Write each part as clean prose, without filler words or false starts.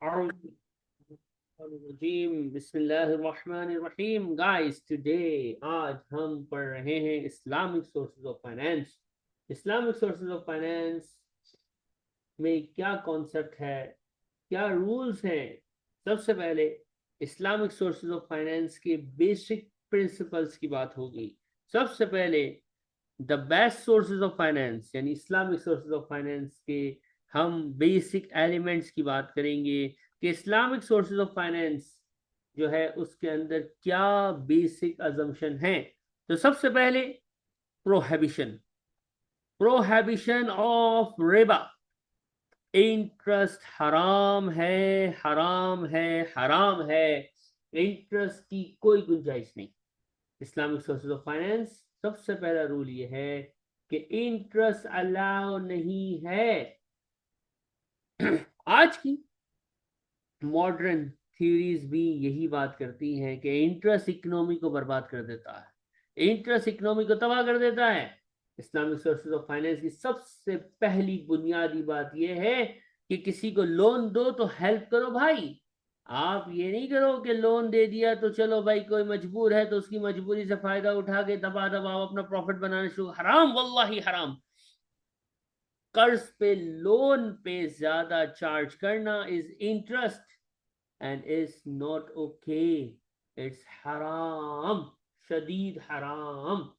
बिस्मिल्लाहिर्रहमानिर्रहीम। Guys, today आज हम पढ़ रहे हैं Islamic sources of finance. Islamic sources of finance में क्या कॉन्सेप्ट है, क्या रूल्स हैं। सबसे पहले इस्लामिक सोर्सेज ऑफ फाइनेंस के बेसिक प्रिंसिपल्स की बात होगी। सबसे पहले the best sources of finance यानी इस्लामिक सोर्सेज ऑफ फाइनेंस के हम बेसिक एलिमेंट्स की बात करेंगे कि इस्लामिक सोर्सेज ऑफ फाइनेंस जो है उसके अंदर क्या बेसिक अजम्पशन है। तो सबसे पहले prohibition, prohibition of Riba. Interest हराम है, हराम है, हराम है। इंटरेस्ट की कोई गुंजाइश नहीं। इस्लामिक सोर्सेज ऑफ फाइनेंस सबसे पहला रूल ये है कि इंटरेस्ट अलाउ नहीं है। आज की मॉडर्न थ्योरीज भी यही बात करती हैं कि इंटरेस्ट इकोनॉमी को बर्बाद कर देता है, इंटरेस्ट इकोनॉमी को तबाह कर देता है। इस्लामिक सोर्सेज ऑफ फाइनेंस की सबसे पहली बुनियादी बात यह है कि किसी को लोन दो तो हेल्प करो भाई। आप ये नहीं करो कि लोन दे दिया तो चलो भाई, कोई मजबूर है तो उसकी मजबूरी से फायदा उठा के दबा दबा अपना प्रॉफिट बनाना शुरू। हराम, वल्लाही हराम। कर्ज पे, लोन पे ज्यादा चार्ज करना is interest and is not okay. It's हराम, शदीद हराम।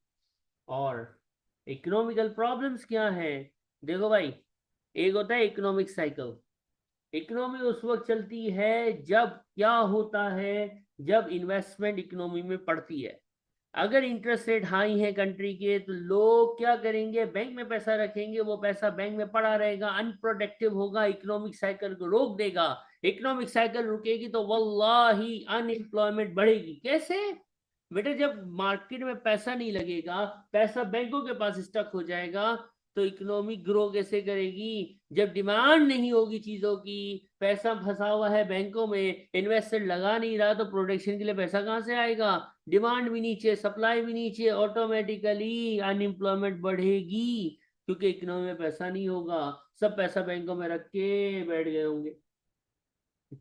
और इकोनॉमिकल प्रॉब्लम्स क्या है? देखो भाई, एक होता है इकोनॉमिक साइकिल। इकोनॉमी उस वक्त चलती है जब क्या होता है, जब इन्वेस्टमेंट इकोनॉमी में पड़ती है। अगर इंटरेस्ट रेट हाई है कंट्री के तो लोग क्या करेंगे, बैंक में पैसा रखेंगे, वो पैसा बैंक में पड़ा रहेगा, अनप्रोडक्टिव होगा, इकोनॉमिक साइकिल को रोक देगा। इकोनॉमिक साइकिल रुकेगी तो वल्लाही अनएम्प्लॉयमेंट बढ़ेगी। कैसे? बेटा, जब मार्केट में पैसा नहीं लगेगा, पैसा बैंकों के पास स्टक हो जाएगा, तो इकोनॉमी ग्रो कैसे करेगी? जब डिमांड नहीं होगी चीजों की, पैसा फंसा हुआ है बैंकों में, इन्वेस्टर लगा नहीं रहा, तो प्रोडक्शन के लिए पैसा कहां से आएगा? डिमांड भी नीचे, सप्लाई भी नीचे, ऑटोमेटिकली अनएम्प्लॉयमेंट बढ़ेगी। क्योंकि इकोनॉमी में पैसा नहीं होगा, सब पैसा बैंकों में रख के बैठ गए होंगे।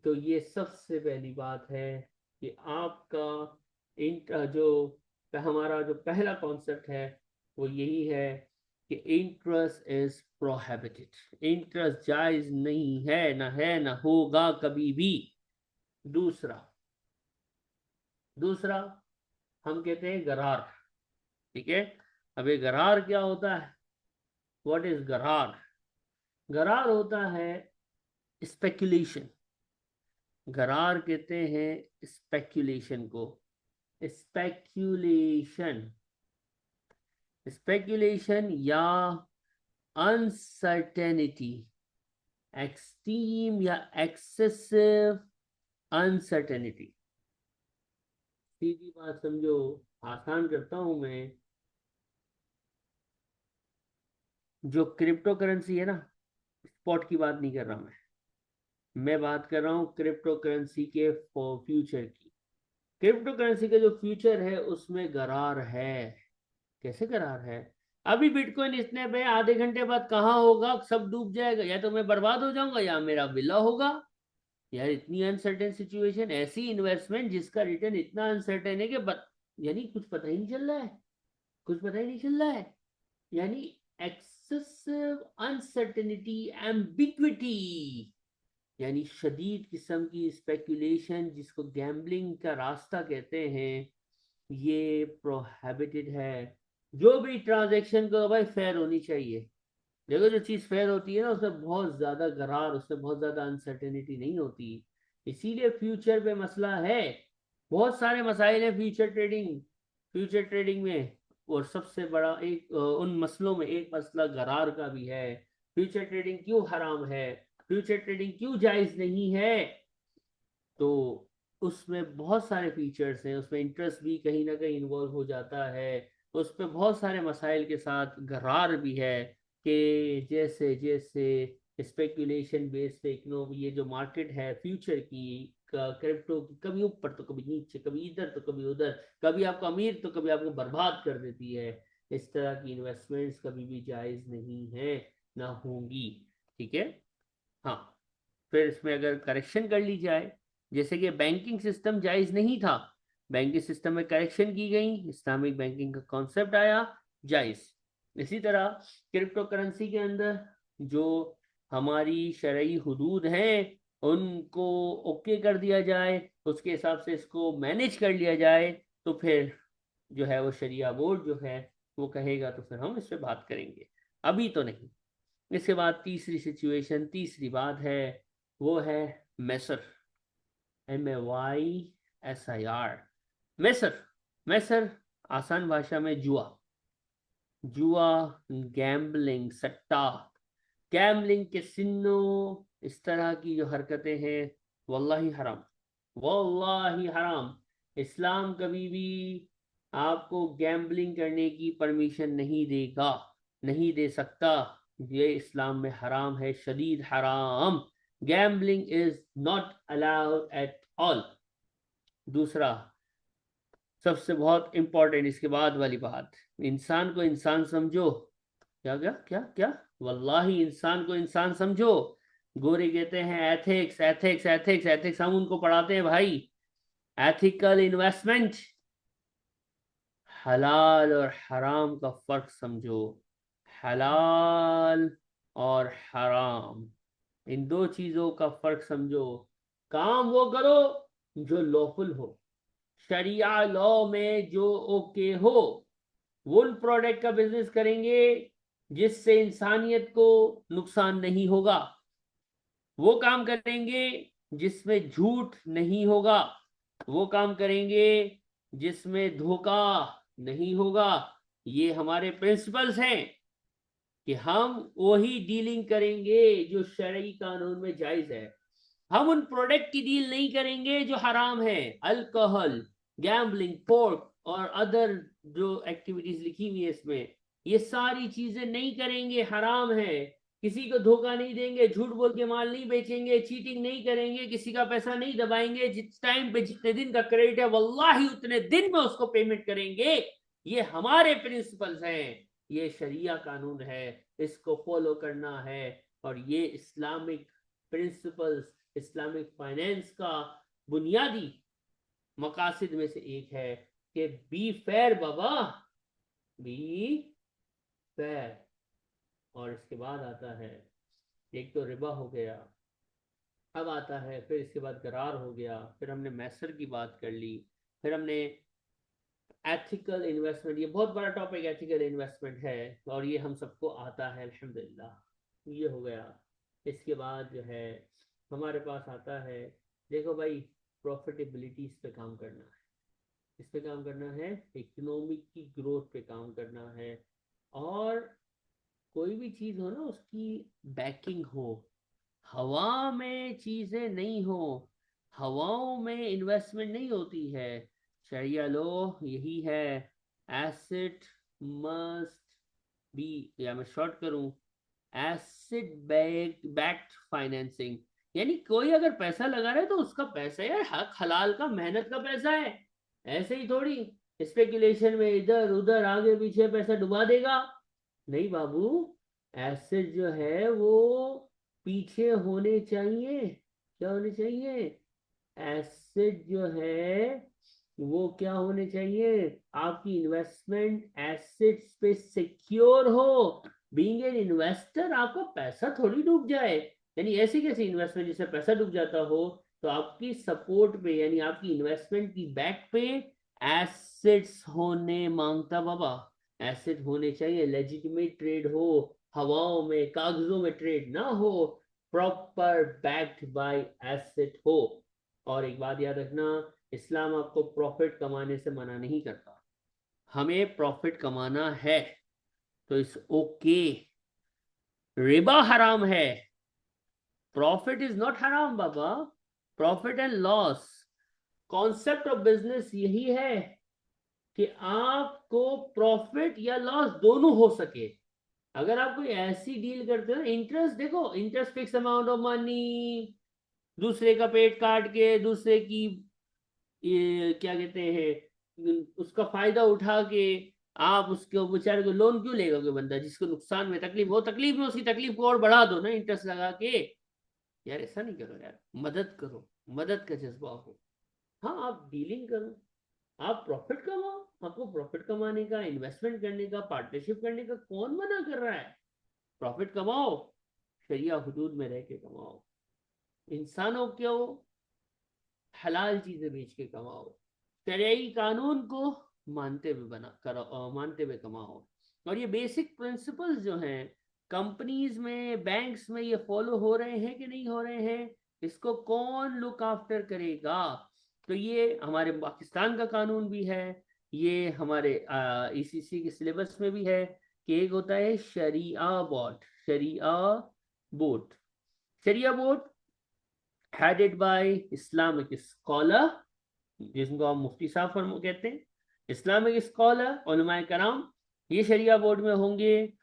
तो ये सबसे पहली बात है कि आपका जो हमारा जो पहला कॉन्सेप्ट है वो यही है कि इंटरेस्ट इज प्रोहिबिटेड। इंटरेस्ट जायज नहीं है, ना है, ना होगा कभी भी। दूसरा, दूसरा हम कहते हैं गरार। ठीक है। अब ये गरार क्या होता है? व्हाट इज गरार? गरार होता है स्पेकुलेशन। गरार कहते हैं स्पेकुलेशन को। स्पेकुलेशन, स्पेकुलेशन या अनसर्टेनिटी, एक्सट्रीम या एक्सेसिव अनसर्टेनिटी। सीधी बात समझो, आसान करता हूं मैं। जो क्रिप्टो करेंसी है ना, स्पॉट की बात नहीं कर रहा मैं बात कर रहा हूं क्रिप्टो करेंसी के फ्यूचर की। क्रिप्टो करेंसी का जो फ्यूचर है उसमें गरार है। कैसे करार है? अभी बिटकॉइन इतने पे, आधे घंटे बाद कहाँ होगा, सब डूब जाएगा, या तो मैं बर्बाद हो जाऊंगा या मेरा विला होगा। यार, इतनी अनसर्टेन सिचुएशन, ऐसी इन्वेस्टमेंट जिसका रिटर्न इतना अनसर्टेन है कि यानी कुछ पता ही नहीं चल रहा है, कुछ पता ही नहीं चल रहा है। यानी एक्सेसिव अनसर्टेनिटी, एम्बिग्विटी, यानी शदीद किस्म की स्पेकुलेशन, जिसको गैम्बलिंग का रास्ता कहते हैं, ये प्रोहिबिटेड है। जो भी ट्रांजैक्शन को भाई फेयर होनी चाहिए। देखो, जो चीज फेयर होती है ना, उसमें बहुत ज्यादा गरार, उसमें बहुत ज्यादा अनसर्टेनिटी नहीं होती। इसीलिए फ्यूचर पे मसला है। बहुत सारे मसाइल हैं फ्यूचर ट्रेडिंग, फ्यूचर ट्रेडिंग में। और सबसे बड़ा एक उन मसलों में एक मसला गरार का भी है। फ्यूचर ट्रेडिंग क्यों हराम है, फ्यूचर ट्रेडिंग क्यों जायज नहीं है? तो उसमें बहुत सारे फीचर्स हैं, उसमें इंटरेस्ट भी कहीं ना कहीं इन्वॉल्व हो जाता है। उस पर बहुत सारे मसाइल के साथ गरार भी है कि जैसे जैसे स्पेकुलेशन बेस्ड इकोनॉमी, ये जो मार्केट है फ्यूचर की, क्रिप्टो की, कभी ऊपर तो कभी नीचे, कभी इधर तो कभी उधर, कभी आपको अमीर तो कभी आपको बर्बाद कर देती है। इस तरह की इन्वेस्टमेंट्स कभी भी जायज नहीं है, ना होंगी। ठीक है। हाँ। फिर इसमें अगर करेक्शन कर ली जाए, जैसे कि बैंकिंग सिस्टम जायज नहीं था, बैंकिंग सिस्टम में करेक्शन की गई, इस्लामिक बैंकिंग का कॉन्सेप्ट आया, जायज। इसी तरह क्रिप्टो करेंसी के अंदर जो हमारी शरई हुदूद हैं उनको ओके कर दिया जाए, उसके हिसाब से इसको मैनेज कर लिया जाए, तो फिर जो है वो शरिया बोर्ड जो है वो कहेगा, तो फिर हम इस पर बात करेंगे, अभी तो नहीं। इसके बाद तीसरी सिचुएशन, तीसरी बात है, वो है मैसर, MAYSIR, मैसर। मैसर आसान भाषा में जुआ, जुआ, गैम्बलिंग, सट्टा, गैम्बलिंग, कैसीनो, इस तरह की जो हरकतें हैं, वल्लाही हराम, वल्लाही हराम। इस्लाम कभी भी आपको गैम्बलिंग करने की परमिशन नहीं देगा, नहीं दे सकता। ये इस्लाम में हराम है, शदीद हराम। Gambling is not allowed at all. दूसरा, सबसे बहुत इंपॉर्टेंट इसके बाद वाली बात, इंसान को इंसान समझो। क्या क्या क्या क्या, वल्लाही इंसान को इंसान समझो। गोरे कहते हैं एथिक्स एथिक्स एथिक्स एथिक्स, हम उनको पढ़ाते हैं भाई एथिकल इन्वेस्टमेंट। हलाल और हराम का फर्क समझो, हलाल और हराम, इन दो चीजों का फर्क समझो। काम वो करो जो लॉफुल हो, शरिया लॉ में जो ओके हो। वो प्रोडक्ट का बिजनेस करेंगे जिससे इंसानियत को नुकसान नहीं होगा, वो काम करेंगे जिसमें झूठ नहीं होगा, वो काम करेंगे जिसमें धोखा नहीं होगा। ये हमारे प्रिंसिपल्स हैं कि हम वही डीलिंग करेंगे जो शरई कानून में जायज है। हम उन प्रोडक्ट की डील नहीं करेंगे जो हराम है, अल्कोहल, गैम्बलिंग, पोर्क और अदर जो एक्टिविटीज लिखी हुई है इसमें, ये सारी चीजें नहीं करेंगे, हराम है। किसी को धोखा नहीं देंगे, झूठ बोल के माल नहीं बेचेंगे, चीटिंग नहीं करेंगे, किसी का पैसा नहीं दबाएंगे, जिस टाइम पे जितने दिन का क्रेडिट है वल्लाही उतने दिन में उसको पेमेंट करेंगे। ये हमारे प्रिंसिपल्स हैं, ये शरिया कानून है, इसको फॉलो करना है। और ये इस्लामिक प्रिंसिपल्स, इस्लामिक फाइनेंस का बुनियादी मकासद में से एक है कि be fair Baba, be fair. और इसके बाद आता है, एक तो रिबा हो गया, अब आता है फिर इसके बाद करार हो गया, फिर हमने मैसर की बात कर ली, फिर हमने एथिकल इन्वेस्टमेंट, ये बहुत बड़ा टॉपिक एथिकल इन्वेस्टमेंट है और ये हम सबको आता है अल्हम्दुलिल्लाह, ये हो गया। इसके बाद जो है हमारे पास आता है, देखो भाई, प्रॉफिटेबिलिटी इस पे काम करना है, इस पे काम करना है, इकोनॉमिक की ग्रोथ पे काम करना है। और कोई भी चीज हो ना, उसकी बैकिंग हो, हवा में चीजें नहीं हो, हवाओं में इन्वेस्टमेंट नहीं होती है। शरिया लो यही है, एसेट मस्ट बी, या मैं शॉर्ट करूं, एसेट बैक्ड फाइनेंसिंग। यानी कोई अगर पैसा लगा रहा है तो उसका पैसा यार हक हलाल का, मेहनत का पैसा है, ऐसे ही थोड़ी स्पेकुलेशन में इधर उधर आगे पीछे पैसा डुबा देगा। नहीं बाबू, एसेट जो है वो पीछे होने चाहिए, क्या होने चाहिए, एसेट जो है वो क्या होने चाहिए, आपकी इन्वेस्टमेंट एसेट्स पे सिक्योर हो। बीइंग एन इन्वेस्टर आपका पैसा थोड़ी डूब जाए, यानी ऐसी कैसी इन्वेस्टमेंट जिससे पैसा डूब जाता हो, तो आपकी सपोर्ट पे यानी आपकी इन्वेस्टमेंट की बैक पे एसेट्स होने मांगता बाबा, एसेट होने चाहिए, लेजिटिमेट ट्रेड हो, हवाओं में कागजों में ट्रेड ना हो, प्रॉपर बैक्ड बाय एसेट हो। और एक बात याद रखना, इस्लाम आपको प्रॉफिट कमाने से मना नहीं करता, हमें प्रॉफिट कमाना है तो इस ओके। रिबा हराम है, प्रॉफिट इज नॉट हराम बाबा, profit and loss, concept of business यही है कि आपको प्रॉफिट या लॉस दोनों हो सके। अगर आप कोई ऐसी डील करते हो, इंटरेस्ट देखो, interest fix amount of money, दूसरे का पेट काट के दूसरे की ये क्या कहते हैं उसका फायदा उठा के आप उसके बेचारे को लोन क्यों लेगा कोई बंदा जिसको नुकसान में तकलीफ हो, तकलीफ में उसकी तकलीफ को और बढ़ा दो ना इंटरेस्ट लगा के। यार ऐसा नहीं करो यार, मदद करो, मदद का जज्बा हो। हाँ आप डीलिंग करो, आप प्रॉफिट कमाओ, आपको प्रॉफिट कमाने का, इन्वेस्टमेंट करने का, पार्टनरशिप करने का कौन मना कर रहा है। प्रॉफिट कमाओ, शरिया हुदूद में रह के कमाओ, इंसानों को हलाल चीजें बेच के कमाओ, शरियाई कानून को मानते हुए बना करो, मानते हुए कमाओ। और ये बेसिक प्रिंसिपल्स जो हैं कंपनीज में, बैंक्स में, ये फॉलो हो रहे हैं कि नहीं हो रहे हैं, इसको कौन लुक आफ्टर करेगा। तो ये हमारे पाकिस्तान का कानून भी है, ये हमारे ईसीसी के सिलेबस में भी है कि एक होता है sharia board, sharia board, sharia board headed by Islamic scholar, जिसको हम मुफ्ती साहब फरमा कहते हैं, इस्लामिक स्कॉलर, उलमाए कराम, ये शरिया बोर्ड में होंगे।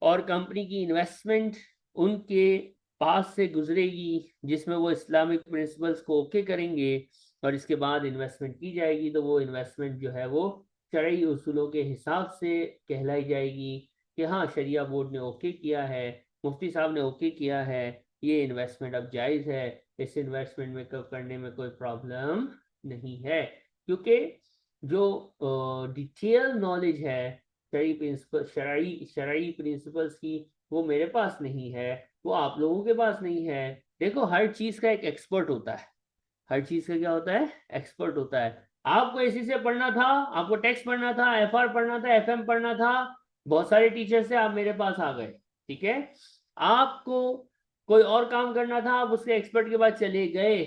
और कंपनी की इन्वेस्टमेंट उनके पास से गुजरेगी जिसमें वो इस्लामिक प्रिंसिपल्स को ओके करेंगे, और इसके बाद इन्वेस्टमेंट की जाएगी तो वो इन्वेस्टमेंट जो है वो शरई उसूलों के हिसाब से कहलाई जाएगी कि हाँ शरिया बोर्ड ने ओके किया है, मुफ्ती साहब ने ओके किया है, ये इन्वेस्टमेंट अब जायज़ है, इस इन्वेस्टमेंट में करने में कोई प्रॉब्लम नहीं है। क्योंकि जो डिटेल नॉलेज है शरई प्रिंसिपल, शरई प्रिंसिपल्स की, वो मेरे पास नहीं है, वो आप लोगों के पास नहीं है। देखो हर चीज का एक एक्सपर्ट होता है, हर चीज का क्या होता है, एक्सपर्ट होता है। आपको एसी से पढ़ना था, आपको टेक्स्ट पढ़ना था, एफआर पढ़ना था, एफएम पढ़ना था, बहुत सारे टीचर से आप मेरे पास आ गए, ठीक है। आपको कोई और काम करना था, आप उसके एक्सपर्ट के पास चले गए,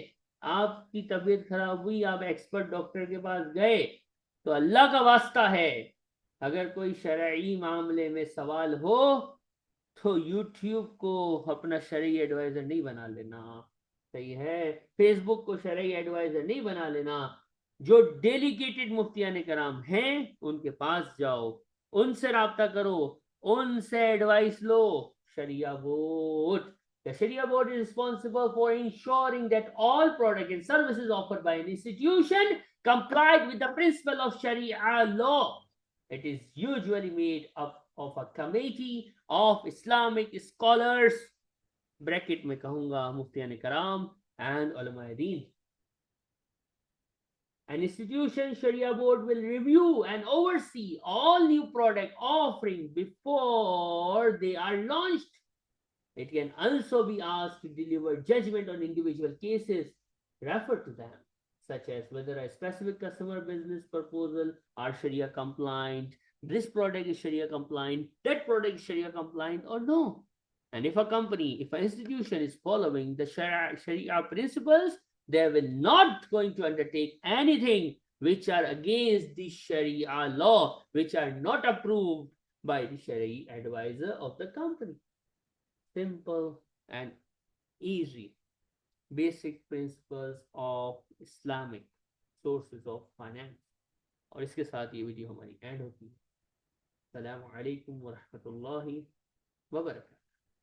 आपकी तबीयत खराब हुई, आप एक्सपर्ट डॉक्टर के पास गए, तो अल्लाह का वास्ता है अगर कोई शरई मामले में सवाल हो तो यूट्यूब को अपना शरई एडवाइजर नहीं बना लेना, सही है, फेसबुक को शरई एडवाइजर नहीं बना लेना। जो डेलीगेटेड मुफ्तियान कराम हैं उनके पास जाओ, उनसे राब्ता करो, उनसे एडवाइस लो। शरिया board, the Sharia board is responsible for ensuring that all products and services offered by an institution complied with the principle of Sharia law. It is usually made up of a committee of Islamic scholars, bracket में कहूंगा मुफ्तियान कराम and Ulamae Deen. An institution Sharia board will review and oversee all new product offering before they are launched. It can also be asked to deliver judgment on individual cases referred to them, such as whether a specific customer business proposal are Sharia compliant, this product is Sharia compliant, that product is Sharia compliant or no. And if a company, if an institution is following the Sharia principles, they will not going to undertake anything which are against the Sharia law, which are not approved by the Sharia advisor of the company. Simple and easy basic principles of Islamic sources of finance. और इसके साथ ये video हमारी and होती है। अस्सलामु अलैकुम वरहमतुल्लाहि वबरकातुहू।